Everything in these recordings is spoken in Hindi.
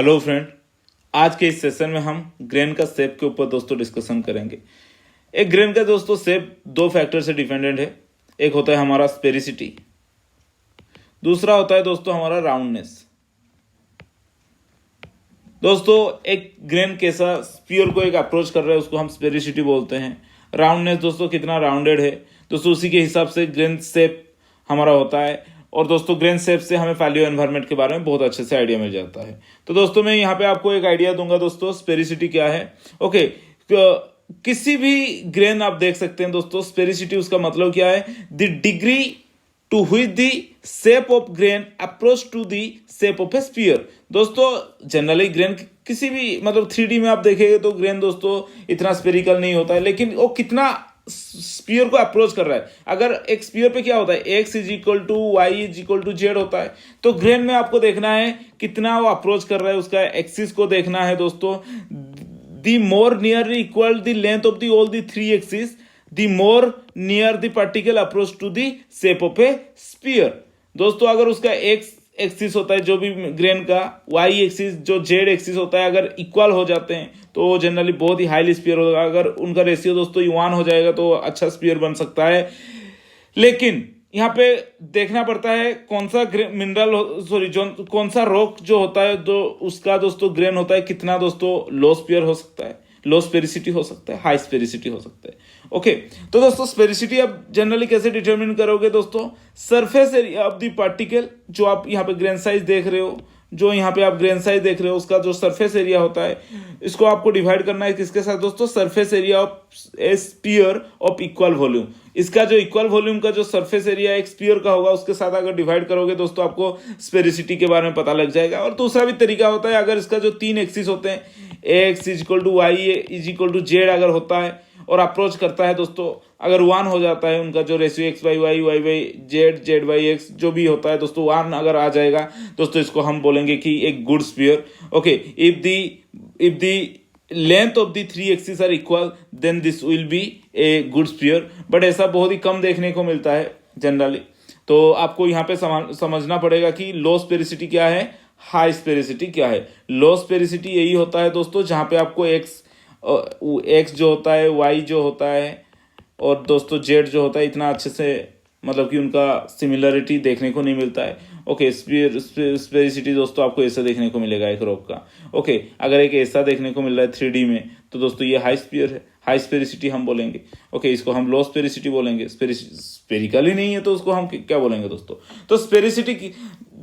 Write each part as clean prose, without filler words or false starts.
हेलो फ्रेंड, आज के इस सेशन में हम ग्रेन का शेप के ऊपर दोस्तों डिस्कशन करेंगे। एक ग्रेन का दोस्तों शेप दो फैक्टर से डिपेंडेंट है। एक होता है हमारा स्पेरिसिटी, दूसरा होता है दोस्तों हमारा राउंडनेस। दोस्तों एक ग्रेन कैसा स्फीयर को एक अप्रोच कर रहा है उसको हम स्पेरिसिटी बोलते हैं। राउंडनेस दोस्तों कितना राउंडेड है दोस्तों, उसी के हिसाब से ग्रेन शेप हमारा होता है। और दोस्तों ग्रेन शेप से हमें पैलियो एनवायरनमेंट के बारे में बहुत अच्छे से आइडिया मिल जाता है। तो दोस्तों मैं यहाँ पे आपको एक आइडिया दूंगा दोस्तों स्पेरिसिटी क्या है। ओके, किसी भी ग्रेन आप देख सकते हैं दोस्तों, स्पेरिसिटी उसका मतलब क्या है, the degree to which the shape of grain approach to the shape of a sphere. दोस्तों जनरली ग्रेन किसी भी मतलब 3D में आप देखेंगे तो ग्रेन दोस्तों इतना स्पेरिकल नहीं होता है, लेकिन वो कितना स्पीयर को अप्रोच कर रहा है। अगर एक स्पीयर पे क्या होता है, x is equal to Y is equal to Z होता है, तो ग्रेन में आपको देखना है कितना वो अप्रोच कर रहा है, उसका एक्सिस को देखना है दोस्तों। The more near equal the length of the all the three axis, the more near the particle approach to the shape of a sphere. दोस्तों अगर उसका एक्स एक्सिस होता है जो भी ग्रेन का, वाई एक्सिस जो जेड एक्सिस होता है, अगर इक्वल हो जाते हैं तो जनरली बहुत ही हाईली स्पीयर होगा। अगर उनका रेशियो दोस्तों 1 हो जाएगा तो अच्छा स्पीयर बन सकता है। लेकिन यहाँ पे देखना पड़ता है कौन सा मिनरल जो कौन सा रॉक जो होता है तो उसका दोस्तों ग्रेन होता है कितना दोस्तों लो स्पीयर हो सकता है, लो स्पेरिसिटी हो सकता है, हाई स्पेरिसिटी हो सकता है। ओके, तो दोस्तों स्पेरिसिटी आप जनरली कैसे डिटरमिन करोगे दोस्तों, surface area of the particle, जो आप यहाँ पे ग्रेन साइज देख रहे हो, जो यहाँ पे आप ग्रेन साइज देख रहे हो उसका जो सरफेस एरिया होता है, इसको आपको डिवाइड करना है किसके साथ दोस्तों, surface area of a sphere of equal volume. इसका जो इक्वल वॉल्यूम का जो सरफेस एरिया एक स्फीयर का होगा उसके साथ अगर डिवाइड करोगे दोस्तों आपको स्पेरिसिटी के बारे में पता लग जाएगा। और दूसरा भी तरीका होता है, अगर इसका जो 3 एक्सिस होते हैं, X is equal to Y is equal to Z अगर होता है और अप्रोच करता है दोस्तों, अगर 1 हो जाता है उनका जो ratio X by Y, Y by Z, Z by X जो भी होता है दोस्तों 1 अगर आ जाएगा दोस्तों, इसको हम बोलेंगे कि एक good sphere. Okay, if the length of the 3 axis are equal then this will be a good sphere. But ऐसा बहुत ही कम देखने को मिलता है जनरली। तो आपको यहाँ पे समझना पड़ेगा कि लो स्पेरिसिटी क्या है, हाई स्पेरिसिटी क्या है। लो स्पेरिसिटी यही होता है दोस्तों जहाँ पे आपको एक्स जो होता है, वाई जो होता है और दोस्तों जेड जो होता है इतना अच्छे से मतलब कि उनका सिमिलरिटी देखने को नहीं मिलता है। ओके, स्पेरिसिटी दोस्तों आपको ऐसा देखने को मिलेगा एक रॉक का। ओके, अगर एक ऐसा देखने को मिल रहा है 3D में तो दोस्तों ये हाई स्पीयर है, हाई स्पेरिसिटी हम बोलेंगे। ओके, इसको हम लो स्पेरिसिटी बोलेंगे। स्पेरिकल ही नहीं है तो उसको हम क्या बोलेंगे दोस्तों। तो स्पेरिसिटी की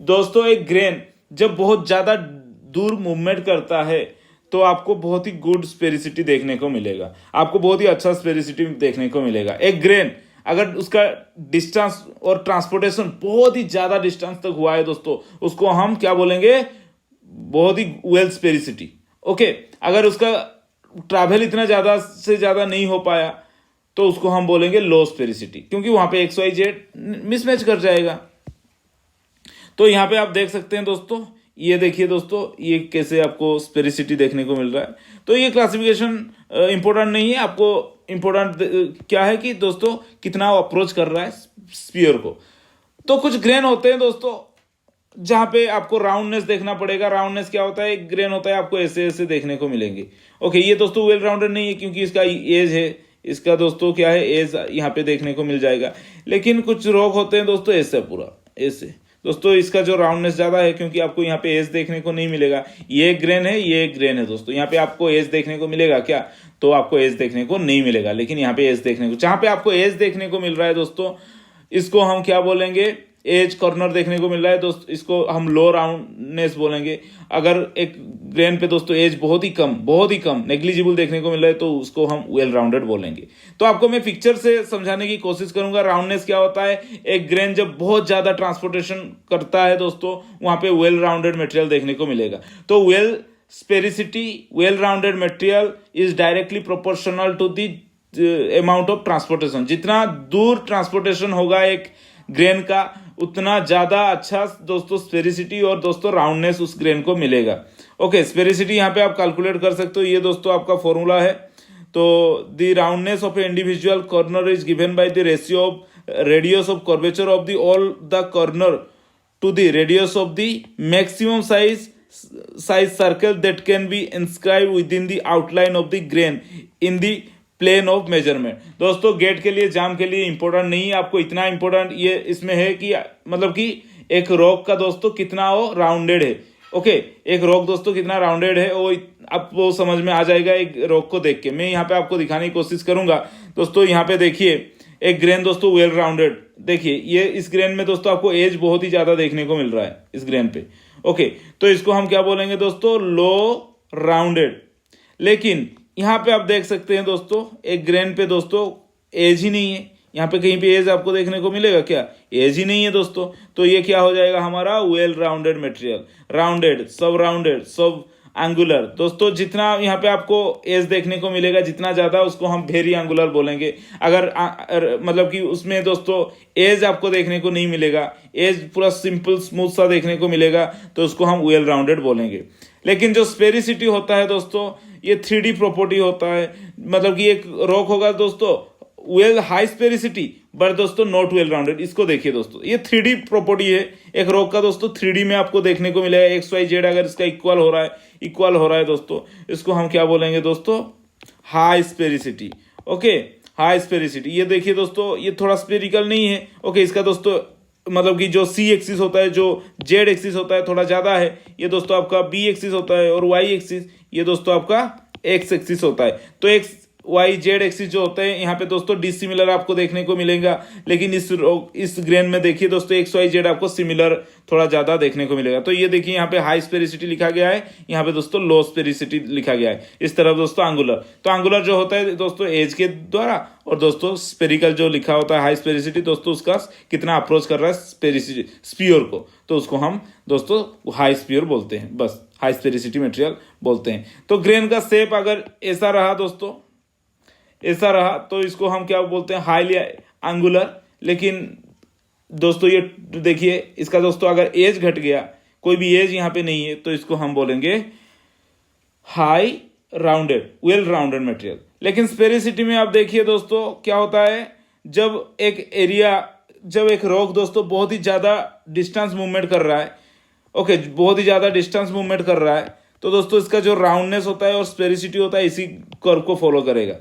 दोस्तों एक ग्रेन जब बहुत ज्यादा दूर मूवमेंट करता है तो आपको बहुत ही गुड स्पेरिसिटी देखने को मिलेगा, आपको बहुत ही अच्छा स्पेरिसिटी देखने को मिलेगा। एक ग्रेन अगर उसका डिस्टेंस और ट्रांसपोर्टेशन बहुत ही ज्यादा डिस्टेंस तक हुआ है दोस्तों, उसको हम क्या बोलेंगे, बहुत ही वेल स्पेरिसिटी। ओके, अगर उसका ट्रैवल इतना ज्यादा से ज्यादा नहीं हो पाया तो उसको हम बोलेंगे लो स्पेरिसिटी, क्योंकि वहां पे एक्स वाई जेड मिसमैच कर जाएगा। तो यहाँ पे आप देख सकते हैं दोस्तों, ये देखिए दोस्तों ये कैसे आपको स्पेरिसिटी देखने को मिल रहा है। तो ये क्लासिफिकेशन इंपॉर्टेंट नहीं है, आपको इंपॉर्टेंट क्या है कि दोस्तों कितना वो अप्रोच कर रहा है स्फीयर को। तो कुछ ग्रेन होते हैं दोस्तों जहां पे आपको राउंडनेस देखना पड़ेगा। राउंडनेस क्या होता है, एक ग्रेन होता है आपको ऐसे ऐसे देखने को मिलेंगे। ओके, ये दोस्तों वेल राउंडेड नहीं है क्योंकि इसका एज है, इसका दोस्तों क्या है एज यहाँ पे देखने को मिल जाएगा। लेकिन कुछ रॉक होते हैं दोस्तों ऐसे पूरा ऐसे दोस्तों, इसका जो राउंडनेस ज्यादा है क्योंकि आपको यहाँ पे एज देखने को नहीं मिलेगा। ये ग्रेन है, ये ग्रेन है दोस्तों, यहाँ पे आपको एज देखने को मिलेगा क्या, तो आपको एज देखने को नहीं मिलेगा। लेकिन यहाँ पे एज देखने को, जहां पे आपको एज देखने को मिल रहा है दोस्तों, इसको हम क्या बोलेंगे, एज कॉर्नर देखने को मिल रहा है दोस्तों, इसको हम लो राउंडनेस बोलेंगे। अगर एक ग्रेन पे दोस्तों एज बहुत ही कम नेग्लिजिबल देखने को मिल रहा है तो उसको हम वेल राउंडेड बोलेंगे। तो आपको मैं पिक्चर से समझाने की कोशिश करूंगा। राउंडनेस क्या होता है, एक ग्रेन जब बहुत ज्यादा ट्रांसपोर्टेशन करता है दोस्तों वहां पे वेल राउंडेड मटेरियल देखने को मिलेगा। तो well sphericity, well rounded material is directly proportional to the amount of transportation. जितना दूर ट्रांसपोर्टेशन होगा एक ग्रेन का उतना ज्यादा अच्छा दोस्तों स्पेरिसिटी और दोस्तों राउंडनेस उस ग्रेन को मिलेगा। ओके, स्पेरिसिटी यहाँ पे आप कैलकुलेट कर सकते हो, ये दोस्तों आपका फॉर्मूला है। तो the roundness of A individual corner is given by the ratio of radius of curvature of the all the corner to the radius of the maximum size size circle that can be inscribed within the outline of the grain in the plane of measurement. दोस्तों गेट के लिए जाम के लिए इंपॉर्टेंट नहीं है, आपको इतना इंपॉर्टेंट ये इसमें है कि मतलब कि एक रॉक का दोस्तों कितना वो राउंडेड है। ओके, एक रॉक दोस्तों कितना राउंडेड है वो आपको समझ में आ जाएगा एक रॉक को देख के। मैं यहाँ पे आपको दिखाने की कोशिश करूंगा। दोस्तों यहाँ पे देखिए एक ग्रेन दोस्तों वेल राउंडेड, देखिए ये इस ग्रेन में दोस्तों आपको एज बहुत ही ज्यादा देखने को मिल रहा है इस ग्रेन पे। ओके, तो इसको हम क्या बोलेंगे दोस्तों, लो राउंडेड। लेकिन यहाँ पे आप देख सकते हैं दोस्तों एक ग्रेन पे दोस्तों एज ही नहीं है, यहाँ पे कहीं पे एज आपको देखने को मिलेगा क्या, एज ही नहीं है दोस्तों। तो ये क्या हो जाएगा हमारा वेल राउंडेड मटेरियल, राउंडेड, सब एंगुलर। दोस्तों जितना यहाँ पे आपको एज देखने को मिलेगा जितना ज्यादा उसको हम वेरी एंगुलर बोलेंगे। अगर मतलब कि उसमें दोस्तों एज आपको देखने को नहीं मिलेगा, एज पूरा सिंपल स्मूथ सा देखने को मिलेगा, तो उसको हम वेल राउंडेड बोलेंगे। लेकिन जो स्पेरिसिटी होता है दोस्तों ये 3D प्रॉपर्टी होता है, मतलब कि एक रॉक होगा दोस्तों वेल हाई स्पेरिसिटी बट दोस्तों नॉट वेल राउंडेड। इसको देखिए दोस्तों ये 3D प्रॉपर्टी है एक रॉक का दोस्तों, 3D में आपको देखने को मिलेगा। XYZ अगर इसका इक्वल हो रहा है दोस्तों, इसको हम क्या बोलेंगे दोस्तों, high sphericity. Okay, high sphericity. ये देखिए दोस्तों ये थोड़ा स्पेरिकल नहीं है। ओके, इसका दोस्तों मतलब कि जो C एक्सिस होता है, जो Z एक्सिस होता है थोड़ा ज्यादा है, ये दोस्तों आपका B एक्सिस होता है, और Y एक्सिस ये दोस्तों आपका X एक्सिस होता है। तो X Y Z एक्सिस जो होते हैं यहाँ पे दोस्तों डिसिमिलर आपको देखने को मिलेगा। लेकिन इस ग्रेन में देखिए दोस्तों X Y Z आपको सिमिलर थोड़ा ज्यादा देखने को मिलेगा। तो ये देखिए यहाँ पे हाई स्पेरिसिटी लिखा गया है, यहाँ पे दोस्तों लो स्पेरिसिटी लिखा गया है। इस तरफ दोस्तों एंगुलर, तो एंगुलर जो होता है दोस्तों एज के द्वारा, और दोस्तों स्पेरिकल जो लिखा होता है हाई स्पेरिसिटी दोस्तों उसका कितना अप्रोच कर रहा है स्पेरिसिटी स्पीयर को, तो उसको हम दोस्तों हाई स्पीयर बोलते हैं, बस हाई स्पेरिसिटी मटेरियल बोलते हैं। तो ग्रेन का शेप अगर ऐसा रहा दोस्तों, ऐसा रहा तो इसको हम क्या बोलते हैं, हाईली एंगुलर। लेकिन दोस्तों ये देखिए इसका दोस्तों अगर एज घट गया, कोई भी एज यहाँ पे नहीं है, तो इसको हम बोलेंगे high rounded, well rounded material. लेकिन स्पेरिसिटी में आप देखिए दोस्तों क्या होता है, जब एक रॉक दोस्तों बहुत ही ज्यादा डिस्टेंस मूवमेंट कर रहा है, ओके बहुत ही ज्यादा डिस्टेंस मूवमेंट कर रहा है, तो दोस्तों इसका जो राउंडनेस होता है और स्पेरिसिटी होता है इसी कर्व को फॉलो करेगा।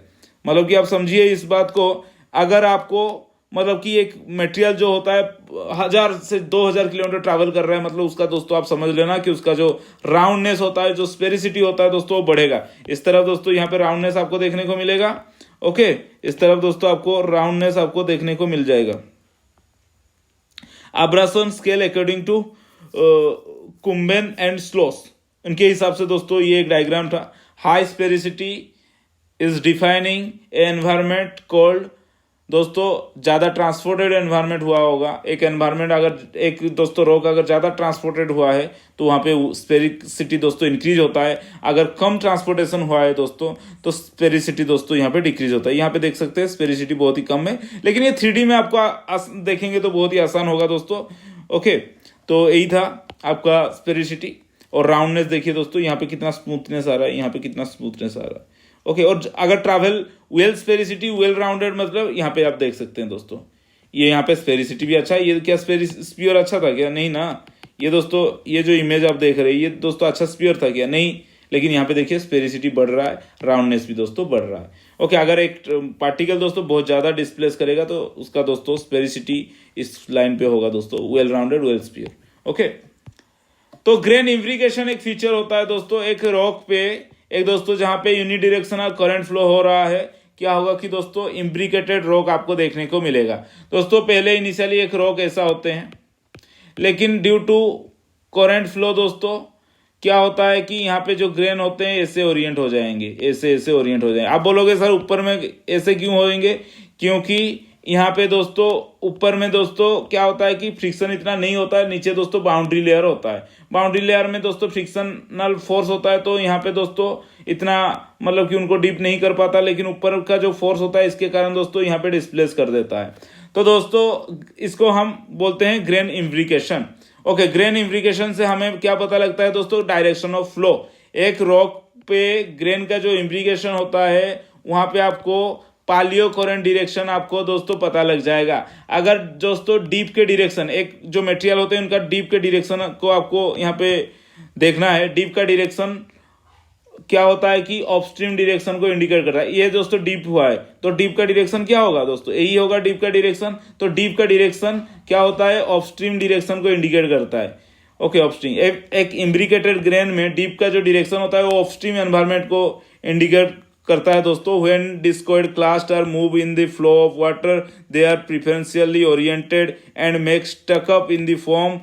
मतलब कि आप समझिए इस बात को, अगर आपको मतलब कि एक मटेरियल जो होता है 1000 से 2000 किलोमीटर ट्रैवल कर रहा है, मतलब उसका दोस्तों आप समझ लेना कि उसका जो राउंडनेस होता है, जो स्पेरिसिटी होता है दोस्तों वो बढ़ेगा। इस तरफ दोस्तों यहाँ पे राउंडनेस आपको देखने को मिलेगा। ओके, इस तरफ दोस्तों आपको राउंडनेस आपको देखने को मिल जाएगा। Abrasion scale according to Krumbein and Sloss, उनके हिसाब से दोस्तों ये एक डायग्राम था। High sphericity is defining environment called, दोस्तों ज्यादा ट्रांसपोर्टेड एनवायरमेंट हुआ होगा एक एनवायरमेंट, अगर एक दोस्तों रॉक अगर ज्यादा ट्रांसपोर्टेड हुआ है तो वहां पे स्पेरिसिटी दोस्तों इंक्रीज होता है। अगर कम ट्रांसपोर्टेशन हुआ है दोस्तों तो स्पेरिसिटी दोस्तों यहाँ पे डिक्रीज होता है। यहाँ पे देख सकते हैं स्पेरिसिटी बहुत ही कम है, लेकिन ये 3D में आपको देखेंगे तो बहुत ही आसान होगा दोस्तों। ओके, तो यही था आपका स्पेरिसिटी। और राउंडनेस देखिए दोस्तों, यहाँ पे कितना स्मूथनेस आ रहा है, यहाँ पे कितना स्मूथनेस आ रहा है। ओके, और अगर travel well sphericity well rounded, मतलब यहाँ पे आप देख सकते हैं दोस्तों ये यहाँ पे स्पेरिसिटी भी अच्छा है। ये क्या स्पीयर अच्छा था क्या, नहीं ना। ये दोस्तों ये जो इमेज आप देख रहे हैं ये दोस्तों अच्छा स्पीयर था क्या, नहीं। लेकिन यहाँ पे देखिए स्पेरिसिटी बढ़ रहा है, राउंडनेस भी दोस्तों बढ़ रहा है। ओके, अगर एक पार्टिकल दोस्तों बहुत ज्यादा डिस्प्लेस करेगा तो उसका दोस्तों स्पेरिसिटी इस लाइन पे होगा दोस्तों, well rounded well sphere. Okay, तो ग्रेन इम्ब्रिकेशन एक फीचर होता है दोस्तों एक रॉक पे, एक दोस्तों जहां पे यूनिडायरेक्शनल करंट फ्लो हो रहा है, क्या होगा कि दोस्तों इम्ब्रिकेटेड रॉक आपको देखने को मिलेगा। दोस्तों पहले इनिशियली एक रॉक ऐसा होते हैं, लेकिन ड्यू टू करंट फ्लो दोस्तों क्या होता है कि यहाँ पे जो ग्रेन होते हैं ऐसे ओरिएंट हो जाएंगे, ऐसे ओरिएंट हो जाएंगे। आप बोलोगे सर ऊपर में ऐसे क्यों होंगे, क्योंकि यहाँ पे दोस्तों ऊपर में दोस्तों क्या होता है कि फ्रिक्शन इतना नहीं होता है, नीचे दोस्तों बाउंड्री लेयर होता है। बाउंड्री लेयर में दोस्तों फ्रिक्शनल फोर्स होता है, तो यहाँ पे दोस्तों इतना मतलब कि उनको डीप नहीं कर पाता, लेकिन ऊपर का जो फोर्स होता है इसके कारण दोस्तों यहाँ पे डिस्प्लेस कर देता है। तो दोस्तों इसको हम बोलते हैं ग्रेन इम्ब्रिकेशन। ओके, ग्रेन इम्ब्रिकेशन से हमें क्या पता लगता है दोस्तों, डायरेक्शन ऑफ फ्लो। एक रॉक पे ग्रेन का जो इम्ब्रिकेशन होता है वहां पे आपको पालियो करंट डायरेक्शन आपको दोस्तों पता लग जाएगा। अगर दोस्तों डीप के डायरेक्शन, एक जो मटेरियल होते हैं उनका डीप के डायरेक्शन को आपको यहाँ पे देखना है। डीप का डायरेक्शन क्या होता है कि अपस्ट्रीम डायरेक्शन को इंडिकेट करता है। ये दोस्तों डीप हुआ है, तो डीप का डायरेक्शन क्या होगा दोस्तों, यही होगा डीप का डायरेक्शन। तो डीप का डायरेक्शन क्या होता है, अपस्ट्रीम डायरेक्शन को इंडिकेट करता है। ओके, अपस्ट्रीम एक इम्ब्रिकेटेड ग्रेन में डीप का जो डायरेक्शन होता है वो अपस्ट्रीम एनवायरनमेंट को इंडिकेट करता है दोस्तों। When discoid clast are move in the flow of water, they are preferentially oriented and make stuck up in the form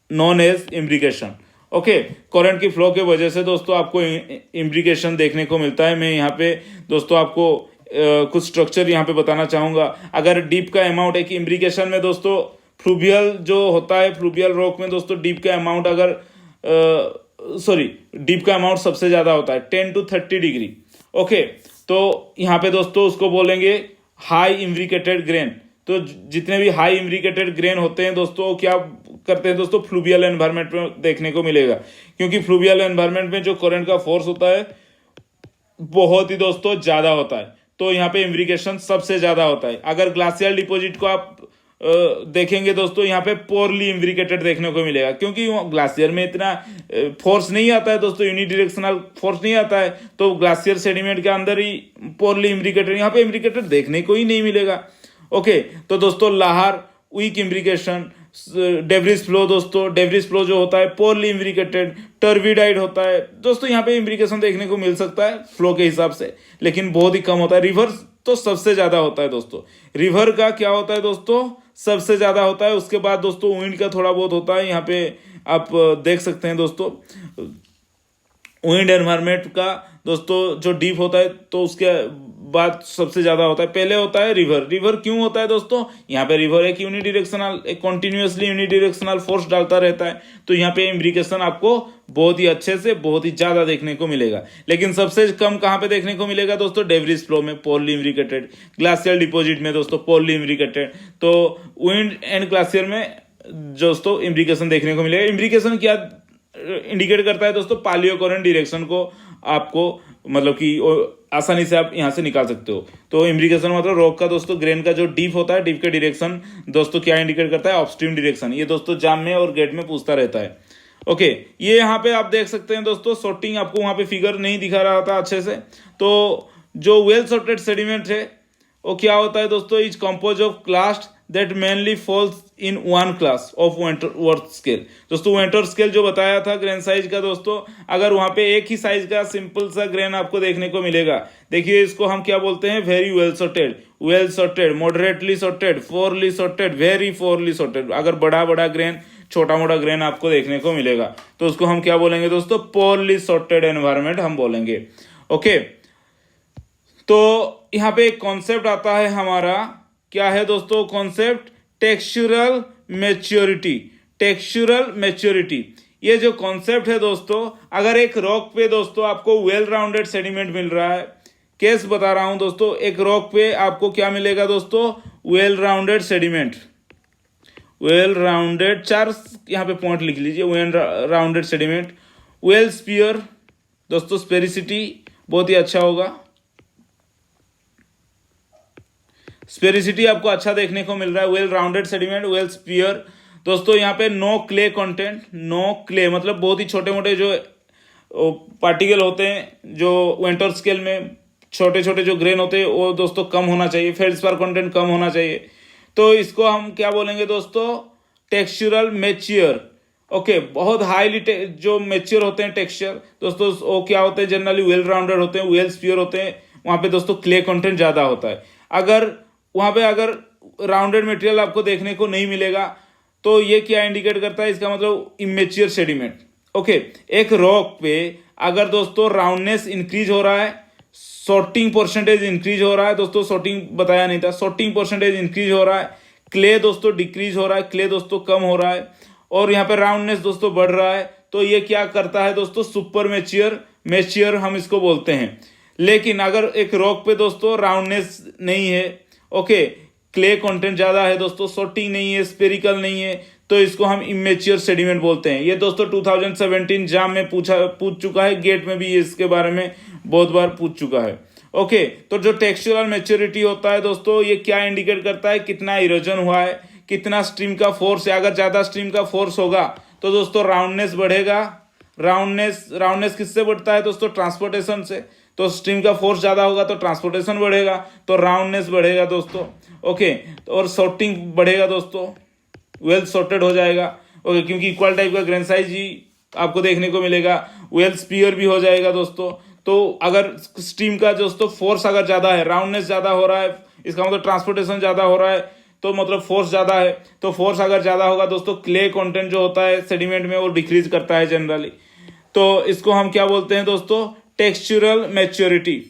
known as imbrication. Okay, current की फ्लो के वजह से दोस्तों आपको इम्ब्रिकेशन देखने को मिलता है। मैं यहाँ पे दोस्तों आपको कुछ स्ट्रक्चर यहाँ पे बताना चाहूंगा। अगर डीप का अमाउंट एक इम्ब्रिकेशन में दोस्तों फ्लूवियल जो होता है, फ्लूवियल रॉक में दोस्तों डीप का अमाउंट अगर डीप का अमाउंट सबसे ज्यादा होता है 10 to 30 डिग्री। ओके, तो यहाँ पे दोस्तों उसको बोलेंगे हाई इम्ब्रिकेटेड ग्रेन। तो जितने भी हाई इम्ब्रिकेटेड ग्रेन होते हैं दोस्तों क्या करते हैं दोस्तों, फ्लूवियल एनवायरनमेंट में देखने को मिलेगा, क्योंकि फ्लूवियल एनवायरनमेंट में जो करंट का फोर्स होता है बहुत ही दोस्तों ज्यादा होता है, तो यहाँ पे इम्ब्रिकेशन सबसे ज्यादा होता है। अगर ग्लासियल डिपॉजिट को आप देखेंगे दोस्तों, यहाँ पे पोरली इम्ब्रिकेटेड देखने को मिलेगा, क्योंकि ग्लासियर में इतना फोर्स नहीं आता है दोस्तों, यूनिडायरेक्शनल फोर्स नहीं आता है, तो ग्लासियर सेडिमेंट के अंदर ही पोरली इम्ब्रिकेटेड, यहाँ पे इम्ब्रिकेटेड देखने को ही नहीं मिलेगा। ओके, तो दोस्तों लाहर वीक इम्ब्रिकेशन, डेब्रिस फ्लो दोस्तों, डेब्रिस फ्लो जो होता है पोरली इम्ब्रिकेटेड, टर्बिडाइड होता है दोस्तों, यहाँ पे इम्ब्रिकेशन देखने को मिल सकता है फ्लो के हिसाब से, लेकिन बहुत ही कम होता है। रिवर तो सबसे ज्यादा होता है दोस्तों, रिवर का क्या होता है दोस्तों, सबसे ज्यादा होता है। उसके बाद दोस्तों विंड का थोड़ा बहुत होता है, यहाँ पे आप देख सकते हैं दोस्तों विंड एनवायरनमेंट का दोस्तों जो डीप होता है तो उसके बाद सबसे ज्यादा होता है। पहले होता है रिवर। रिवर क्यों होता है दोस्तों, यहाँ पे रिवर एक यूनिडायरेक्शनल, एक कॉन्टिन्यूअसली यूनिडायरेक्शनल फोर्स डालता रहता है, तो यहाँ पे इम्ब्रिकेशन आपको बहुत ही अच्छे से बहुत ही ज्यादा देखने को मिलेगा। लेकिन सबसे कम कहाँ पे देखने को मिलेगा दोस्तों, डेब्रिस फ्लो में पोरली इम्ब्रिकेटेड, ग्लासियल डिपॉजिट में दोस्तों पोरली इम्ब्रिकेटेड। तो विंड एंड ग्लासियर में दोस्तों इम्ब्रिकेशन देखने को मिलेगा। इम्ब्रिकेशन क्या इंडिकेट करता है दोस्तों, पालियो करंट डायरेक्शन को आपको मतलब कि आसानी से आप यहां से निकाल सकते हो। तो इम्ब्रिकेशन मतलब रॉक का दोस्तों ग्रेन का जो डीप होता है, डीप का डायरेक्शन दोस्तों क्या इंडिकेट करता है, अपस्ट्रीम डायरेक्शन। ये दोस्तों जाम में और गेट में पूछता रहता है। ओके, ये यहाँ पे आप देख सकते हैं दोस्तों, सॉर्टिंग आपको वहां पे फिगर नहीं दिखा रहा था अच्छे से। तो जो वेल सॉर्टेड सेडिमेंट है वो क्या होता है दोस्तों, is compose of clast that mainly falls in one class of Wentworth scale. दोस्तों वेंटर स्केल जो बताया था ग्रेन साइज का दोस्तों, अगर वहां पे एक ही साइज का सिंपल सा ग्रेन आपको देखने को मिलेगा, देखिए इसको हम क्या बोलते हैं, very well sorted, moderately sorted, poorly sorted, very poorly sorted. अगर बड़ा बड़ा ग्रेन, छोटा मोटा ग्रेन आपको देखने को मिलेगा तो उसको हम क्या बोलेंगे दोस्तों, पोरली सॉर्टेड एनवायरनमेंट हम बोलेंगे। ओके, तो यहाँ पे एक कॉन्सेप्ट आता है हमारा, क्या है दोस्तों concept, textural maturity. Textural maturity ये जो कॉन्सेप्ट है दोस्तों, अगर एक रॉक पे दोस्तों आपको वेल राउंडेड सेडिमेंट मिल रहा है, केस बता रहा हूं दोस्तों, एक रॉक पे आपको क्या मिलेगा दोस्तों, well rounded sediment, well rounded, 4 यहाँ पे पॉइंट लिख लीजिए, well rounded sediment, well sphere दोस्तों, स्पेरिसिटी बहुत ही अच्छा होगा, स्पेरिसिटी आपको अच्छा देखने को मिल रहा है, well rounded sediment, well sphere दोस्तों। यहाँ पे no clay content, no clay मतलब बहुत ही छोटे मोटे जो पार्टिकल होते हैं, जो वेंटर स्केल में छोटे छोटे जो ग्रेन होते हैं वो दोस्तों कम होना चाहिए, फेल्डस्पार कंटेंट कम होना चाहिए। तो इसको हम क्या बोलेंगे दोस्तों, टेक्सचरल मैच्योर। ओके, बहुत हाईली जो मैच्योर होते हैं टेक्सचर दोस्तों वो क्या होते हैं, जनरली वेल राउंडेड होते हैं, वेल स्पीयर होते हैं, वहां पे दोस्तों क्ले कंटेंट ज्यादा होता है। अगर वहां पे अगर राउंडेड मटेरियल आपको देखने को नहीं मिलेगा तो ये क्या इंडिकेट करता है, इसका मतलब इमेच्योर सेडिमेंट। ओके, एक रॉक पे अगर दोस्तों राउंडनेस इंक्रीज हो रहा है, सॉर्टिंग परसेंटेज इंक्रीज हो रहा है दोस्तों, सॉर्टिंग बताया नहीं था, सॉर्टिंग परसेंटेज इंक्रीज हो रहा है, क्ले दोस्तों डिक्रीज हो रहा है, क्ले दोस्तों कम हो रहा है, और यहाँ पे राउंडनेस दोस्तों बढ़ रहा है, तो ये क्या करता है दोस्तों, सुपर मैच्योर हम इसको बोलते हैं। लेकिन अगर एक रॉक पे दोस्तों राउंडनेस नहीं है, ओके, क्ले कंटेंट ज्यादा है दोस्तों, सॉर्टिंग नहीं है, स्पेरिकल नहीं है, तो इसको हम इमेच्योर सेडिमेंट बोलते हैं। ये दोस्तों 2017 जाम में पूछ चुका है, गेट में भी इसके बारे में बहुत बार पूछ चुका है। ओके, तो जो टेक्सचरल मैच्योरिटी होता है दोस्तों, ये क्या इंडिकेट करता है, कितना इरोजन हुआ है, कितना स्ट्रीम का फोर्स है। अगर ज्यादा स्ट्रीम का फोर्स होगा तो दोस्तों राउंडनेस बढ़ेगा, राउंडनेस किससे बढ़ता है दोस्तों? ट्रांसपोर्टेशन से। तो स्ट्रीम का फोर्स ज़्यादा होगा तो ट्रांसपोर्टेशन बढ़ेगा, तो राउंडनेस बढ़ेगा दोस्तों। ओके, और सॉर्टिंग बढ़ेगा दोस्तों, वेल सॉर्टेड हो जाएगा। ओके, क्योंकि इक्वल टाइप का ग्रेन साइज ही आपको देखने को मिलेगा, वेल स्पीयर भी हो जाएगा दोस्तों। तो अगर स्ट्रीम का दोस्तों फोर्स अगर ज़्यादा है, राउंडनेस ज़्यादा हो रहा है, इसका मतलब ट्रांसपोर्टेशन ज़्यादा हो रहा है, तो मतलब फोर्स ज़्यादा है। तो फोर्स अगर ज़्यादा होगा दोस्तों, क्ले कंटेंट जो होता है सेडिमेंट में वो डिक्रीज करता है जनरली। तो इसको हम क्या बोलते हैं दोस्तों? Textural maturity.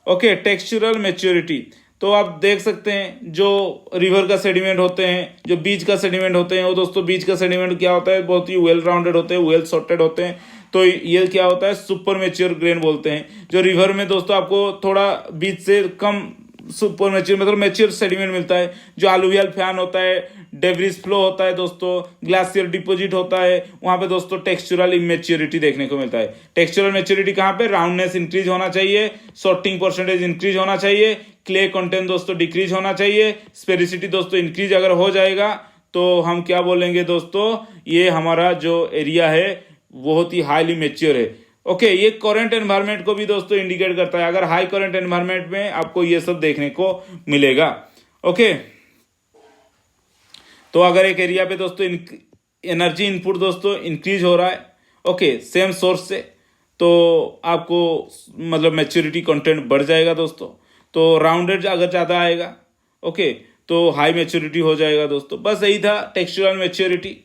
Okay, textural maturity. तो आप देख सकते हैं जो रिवर का सेडिमेंट होते हैं, जो बीच का सेडिमेंट होते हैं, वो दोस्तों बीच का सेडिमेंट क्या होता है? बहुत ही वेल राउंडेड होते हैं, वेल सॉर्टेड होते हैं। तो ये क्या होता है? सुपर मैच्योर ग्रेन बोलते हैं। जो रिवर में दोस्तों आपको थोड़ा बीच से कम सुपर मैच्योर मतलब मैच्योर सेडिमेंट मिलता है। जो अलुवियल फैन होता है, डेब्रिस फ्लो होता है दोस्तों, ग्लासियर डिपोजिट होता है, वहां पे दोस्तों टेक्सचरल इमेच्योरिटी देखने को मिलता है। टेक्सचरल मैच्योरिटी कहाँ पे? राउंडनेस इंक्रीज होना चाहिए, सॉर्टिंग परसेंटेज इंक्रीज होना चाहिए, क्ले कंटेंट दोस्तों डिक्रीज होना चाहिए, स्पेरिसिटी दोस्तों इंक्रीज अगर हो जाएगा तो हम क्या बोलेंगे दोस्तों? ये हमारा जो एरिया है बहुत ही हाईली मैच्योर है। ओके, ये करंट एनवायरनमेंट को भी दोस्तों इंडिकेट करता है। अगर हाई करंट एनवायरनमेंट में आपको ये सब देखने को मिलेगा। ओके, तो अगर एक एरिया पे दोस्तों एनर्जी इनपुट दोस्तों इंक्रीज हो रहा है, ओके, सेम सोर्स से, तो आपको मतलब मैच्योरिटी कंटेंट बढ़ जाएगा दोस्तों। तो राउंडेड अगर ज़्यादा आएगा, ओके, तो हाई मैच्योरिटी हो जाएगा दोस्तों। बस यही था टेक्सचरल मैच्योरिटी।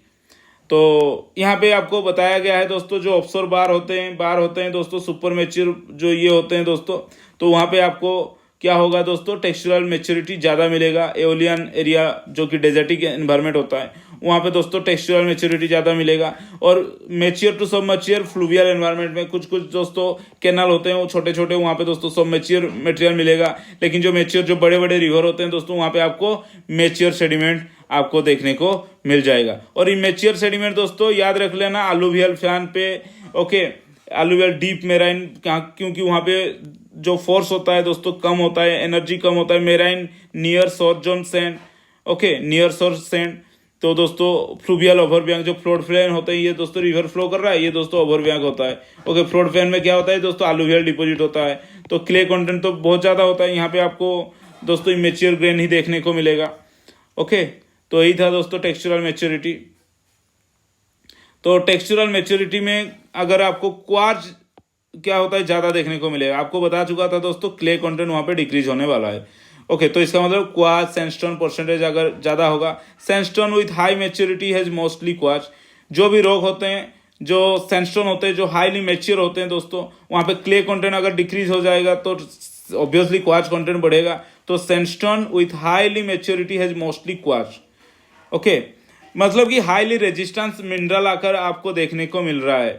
तो यहाँ पे आपको बताया गया है दोस्तों, जो ऑफशोर बार होते हैं दोस्तों, सुपर मैच्योर जो ये होते हैं दोस्तों, तो वहाँ पे आपको क्या होगा दोस्तों? टेक्सचरल मैच्योरिटी ज़्यादा मिलेगा। एओलियन एरिया जो कि डेजर्टिक एनवायरनमेंट होता है, वहाँ पे दोस्तों टेक्सचरल मैच्योरिटी ज़्यादा मिलेगा। और मैच्योर टू सब मैच्योर फ्लूवियल एनवायरनमेंट में कुछ दोस्तों कैनाल होते हैं वो छोटे छोटे, वहाँ पे दोस्तों सब मैच्योर मटेरियल मिलेगा। लेकिन जो मैच्योर जो बड़े बड़े रिवर होते हैं दोस्तों, वहाँ पे आपको मैच्योर सेडिमेंट आपको देखने को मिल जाएगा। और इमेच्योर सेडिमेंट दोस्तों याद रख लेना, अलुवियल फैन पे, ओके, अलुवियल डीप मेराइन, क्योंकि वहाँ पे जो फोर्स होता है दोस्तों कम होता है, एनर्जी कम होता है। मेराइन नियर सोर जोन सैंड, ओके, नियर सोर सैंड। तो दोस्तों फ्लूवियल ओवरब्यांक जो फ्लोड प्लेन होते हैं, ये दोस्तों रिवर फ्लो कर रहा है, ये दोस्तों ओवरब्यांक होता है। ओके, फ्लोड प्लेन में क्या होता है दोस्तों? अलुवियल डिपोजिट होता है। तो क्ले कंटेंट तो बहुत ज़्यादा होता है, यहाँ पे आपको दोस्तों इमेच्योर ग्रेन ही देखने को मिलेगा। ओके, तो यही था दोस्तों टेक्सचरल मैच्योरिटी। तो टेक्सचरल मैच्योरिटी में अगर आपको क्वार्ज क्या होता है ज़्यादा देखने को मिलेगा, आपको बता चुका था दोस्तों, क्ले कंटेंट वहाँ पे डिक्रीज होने वाला है। ओके, तो इसका मतलब क्वार्ज सैंडस्टोन परसेंटेज अगर ज़्यादा होगा, sandstone with high maturity has mostly quartz. जो भी रॉक होते हैं, जो सैंडस्टोन होते हैं, जो हाईली मैच्योर होते हैं दोस्तों, वहाँ पे क्ले कंटेंट अगर डिक्रीज हो जाएगा तो ऑब्वियसली क्वार्ज कंटेंट बढ़ेगा। तो sandstone with highly maturity has mostly quartz. Okay, मतलब कि हाईली रेजिस्टेंस मिनरल आकर आपको देखने को मिल रहा है,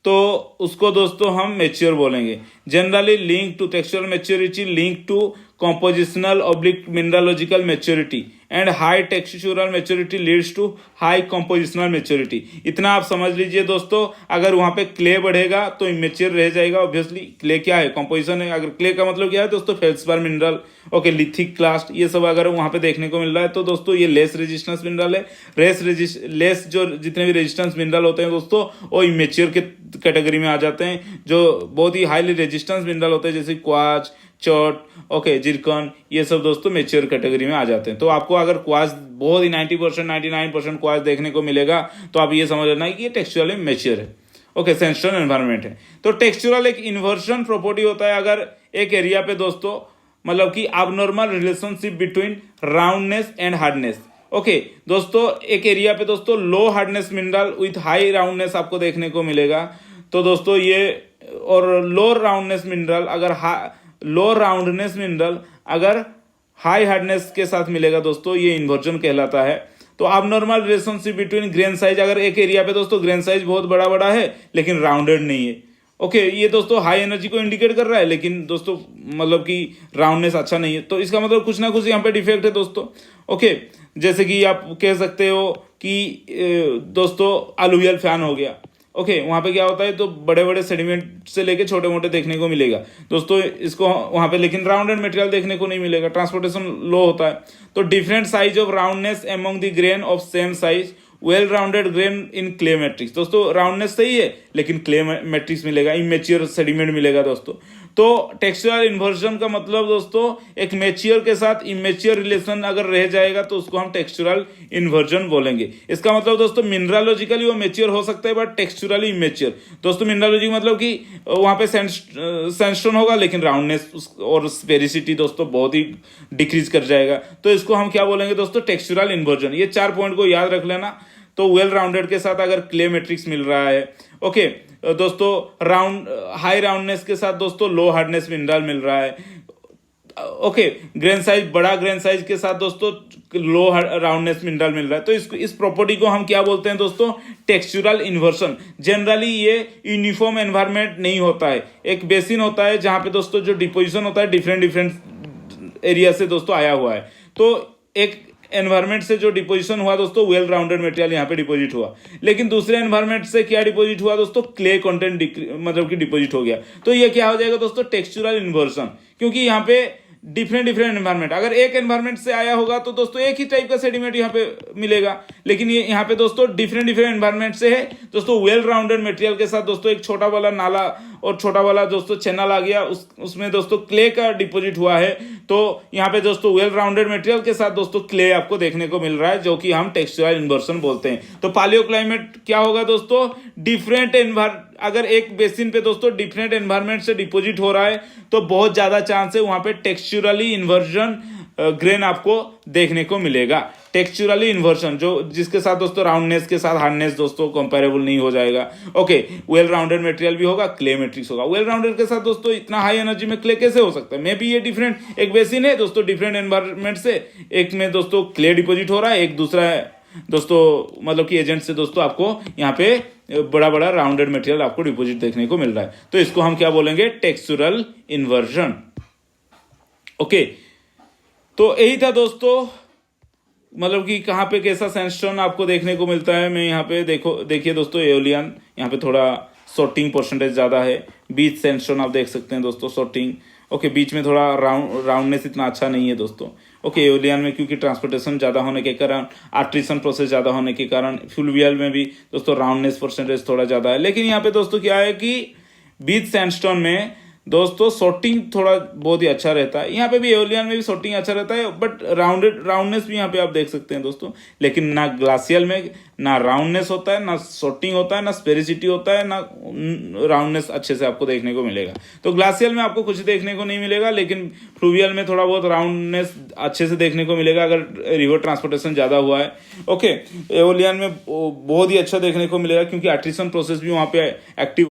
तो उसको दोस्तों हम मैच्योर बोलेंगे। Generally link to textural maturity link to compositional oblique mineralogical maturity and high textural maturity leads to high compositional maturity। इतना आप समझ लीजिए दोस्तों, अगर वहाँ पे क्ले बढ़ेगा तो इमेच्योर रह जाएगा। ऑब्वियसली क्ले क्या है? कंपोजिशन है। अगर क्ले का मतलब क्या है दोस्तों? फेल्सपार मिनरल, ओके, लिथिक क्लास्ट, ये सब अगर वहाँ पे देखने को मिल रहा है तो दोस्तों ये लेस रेजिस्टेंस मिनरल है। लेस जो जितने भी रेजिस्टेंस मिनरल होते हैं दोस्तों, वो इमेच्योर के कैटेगरी में आ जाते हैं। जो बहुत ही हाईली रेजिस्टेंस मिनरल होते हैं जैसे क्वार्ट्ज, चोट, ओके, जिरकन, ये सब दोस्तों मैच्योर कैटेगरी में आ जाते हैं। तो आपको अगर क्वार्ट्ज बहुत ही 90% 99% क्वार्ट्ज देखने को मिलेगा तो आप ये समझ लेना कि ये टेक्सचुरली मैच्योर है। ओके, सैंडस्टोन एनवायरनमेंट है। तो टेक्सचुरल एक इन्वर्जन प्रॉपर्टी होता है अगर एक एरिया पे दोस्तों, मतलब कि abnormal relationship between roundness and hardness. Okay दोस्तों, एक एरिया पे दोस्तों low hardness mineral with high roundness आपको देखने को मिलेगा। तो दोस्तों ये, और लो राउंडनेस मिनरल अगर हाई हार्डनेस के साथ मिलेगा दोस्तों, ये इन्वर्जन कहलाता है। तो abnormal relationship between grain size, अगर एक एरिया पे दोस्तों ग्रेन साइज बहुत बड़ा बड़ा है लेकिन राउंडेड नहीं है, ओके, ये दोस्तों हाई एनर्जी को इंडिकेट कर रहा है, लेकिन दोस्तों मतलब कि राउंडनेस अच्छा नहीं है, तो इसका मतलब कुछ ना कुछ यहाँ पे डिफेक्ट है दोस्तों। ओके, जैसे कि आप कह सकते हो कि दोस्तों अलुवियल फैन हो गया। ओके, वहाँ पे क्या होता है, तो बड़े बड़े सेडिमेंट से लेके छोटे मोटे देखने को मिलेगा दोस्तों इसको वहाँ पे, लेकिन राउंडेड मटेरियल देखने को नहीं मिलेगा, ट्रांसपोर्टेशन लो होता है। तो different size of roundness among the grain of same size, well rounded grain in clay matrix. दोस्तों राउंडनेस सही है लेकिन क्ले मैट्रिक्स मिलेगा, इमेच्योर सेडिमेंट मिलेगा दोस्तों। तो टेक्सचुरल इन्वर्जन का मतलब दोस्तों एक मैच्योर के साथ इमेच्योर रिलेशन अगर रह जाएगा तो उसको हम टेक्सचुरल इन्वर्जन बोलेंगे। इसका मतलब दोस्तों मिनरलोजिकली वो मैच्योर हो सकता है बट टेक्सचुरली इमेच्योर। दोस्तों मिनरलोजी मतलब कि वहां पे सैंडस्टोन होगा लेकिन राउंडनेस और स्पेरिसिटी दोस्तों बहुत ही डिक्रीज कर जाएगा, तो इसको हम क्या बोलेंगे दोस्तों, टेक्सचुरल इन्वर्जन। ये 4 पॉइंट को याद रख लेना। तो वेल राउंडेड के साथ अगर क्ले मैट्रिक्स मिल रहा है, ओके दोस्तों, हाई राउंडनेस के साथ दोस्तों लो हार्डनेस मिनरल मिल रहा है, ओके ग्रेन साइज, बड़ा ग्रेन साइज के साथ दोस्तों लो राउंडनेस मिनरल मिल रहा है, तो इस प्रॉपर्टी को हम क्या बोलते हैं दोस्तों, टेक्सचुरल इन्वर्सन। जनरली ये यूनिफॉर्म एनवायरनमेंट नहीं होता है, एक बेसिन होता है जहां पे दोस्तों जो डिपोजिशन होता है डिफरेंट एरिया से दोस्तों आया हुआ है। तो एक एनवायरमेंट से जो डिपोजिशन हुआ दोस्तों वेल राउंडेड मटेरियल यहाँ पे डिपॉजिट हुआ, लेकिन दूसरे एनवायरमेंट से क्या डिपॉजिट हुआ दोस्तों, क्ले कंटेंट मतलब कि डिपॉजिट हो गया। तो ये क्या हो जाएगा दोस्तों, टेक्सचुरल इन्वर्सन, क्योंकि यहाँ पे डिफरेंट एनवायरमेंट, अगर एक एनवायरमेंट से आया होगा तो दोस्तों एक ही टाइप का सेडिमेंट यहाँ पे मिलेगा, लेकिन ये यहाँ पे दोस्तों डिफरेंट एनवायरमेंट से है दोस्तों वेल राउंडेड मटेरियल के साथ दोस्तों एक छोटा वाला नाला और छोटा वाला दोस्तों चैनल आ गया, उसमें दोस्तों क्ले का डिपॉजिट हुआ है। तो यहाँ पे दोस्तों वेल राउंडेड मटेरियल के साथ दोस्तों क्ले आपको देखने को मिल रहा है, जो कि हम टेक्सचुरल इन्वर्सन बोलते हैं। तो पालियो क्लाइमेट क्या होगा दोस्तों, डिफरेंट अगर एक बेसिन पे दोस्तों डिफरेंट एनवायरमेंट से डिपॉजिट हो रहा है तो बहुत ज्यादा चांस है वहां पे टेक्सचुरली इन्वर्जन ग्रेन आपको देखने को मिलेगा। टेक्सचुरली इन्वर्जन जो जिसके साथ दोस्तों राउंडनेस के साथ हार्डनेस दोस्तों कंपेरेबल नहीं हो जाएगा। ओके, वेल राउंडेड मटेरियल भी होगा, क्ले मैट्रिक्स होगा। वेल राउंडेड के साथ दोस्तों इतना हाई एनर्जी में क्ले कैसे हो सकता है, मे बी ये डिफरेंट एक बेसिन है दोस्तों, डिफरेंट एनवायरमेंट से एक में दोस्तों क्ले डिपॉजिट हो रहा है, एक दूसरा दोस्तों मतलब कि एजेंट से दोस्तों आपको यहाँ पे बड़ा बड़ा राउंडेड मटेरियल आपको डिपॉजिट देखने को मिल रहा है। तो इसको हम क्या बोलेंगे, टेक्सचुरल इन्वर्जन। ओके, तो यही था दोस्तों, मतलब कि कहाँ पे कैसा सैंडस्टोन आपको देखने को मिलता है। मैं यहाँ पे देखिए दोस्तों एओलियन, यहाँ पे थोड़ा सोर्टिंग परसेंटेज ज़्यादा है। बीच सैंडस्टोन आप देख सकते हैं दोस्तों सोर्टिंग, ओके बीच में थोड़ा राउंडनेस इतना अच्छा नहीं है दोस्तों। ओके, एओलियन में क्योंकि ट्रांसपोर्टेशन ज़्यादा होने के कारण, आर्ट्रिशन प्रोसेस ज़्यादा होने के कारण, फ्लूवियल में भी दोस्तों राउंडनेस परसेंटेज थोड़ा ज़्यादा है। लेकिन यहाँ पे दोस्तों क्या है कि बीच सैंडस्टोन में दोस्तों सोर्टिंग थोड़ा बहुत ही अच्छा रहता है। यहाँ पे भी एओलियन में भी सोर्टिंग अच्छा रहता है, बट राउंडनेस भी यहाँ पे आप देख सकते हैं दोस्तों। लेकिन ना ग्लासियल में ना राउंडनेस होता है, ना सोर्टिंग होता है, ना स्पेरिसिटी होता है, ना राउंडनेस अच्छे से आपको देखने को मिलेगा। तो ग्लासियल में आपको कुछ देखने को नहीं मिलेगा, लेकिन फ्लूवियल में थोड़ा बहुत राउंडनेस अच्छे से देखने को मिलेगा अगर रिवर ट्रांसपोर्टेशन ज़्यादा हुआ है। ओके, एओलियन में बहुत ही अच्छा देखने को मिलेगा क्योंकि आर्ट्रिशन प्रोसेस भी वहाँ पे एक्टिव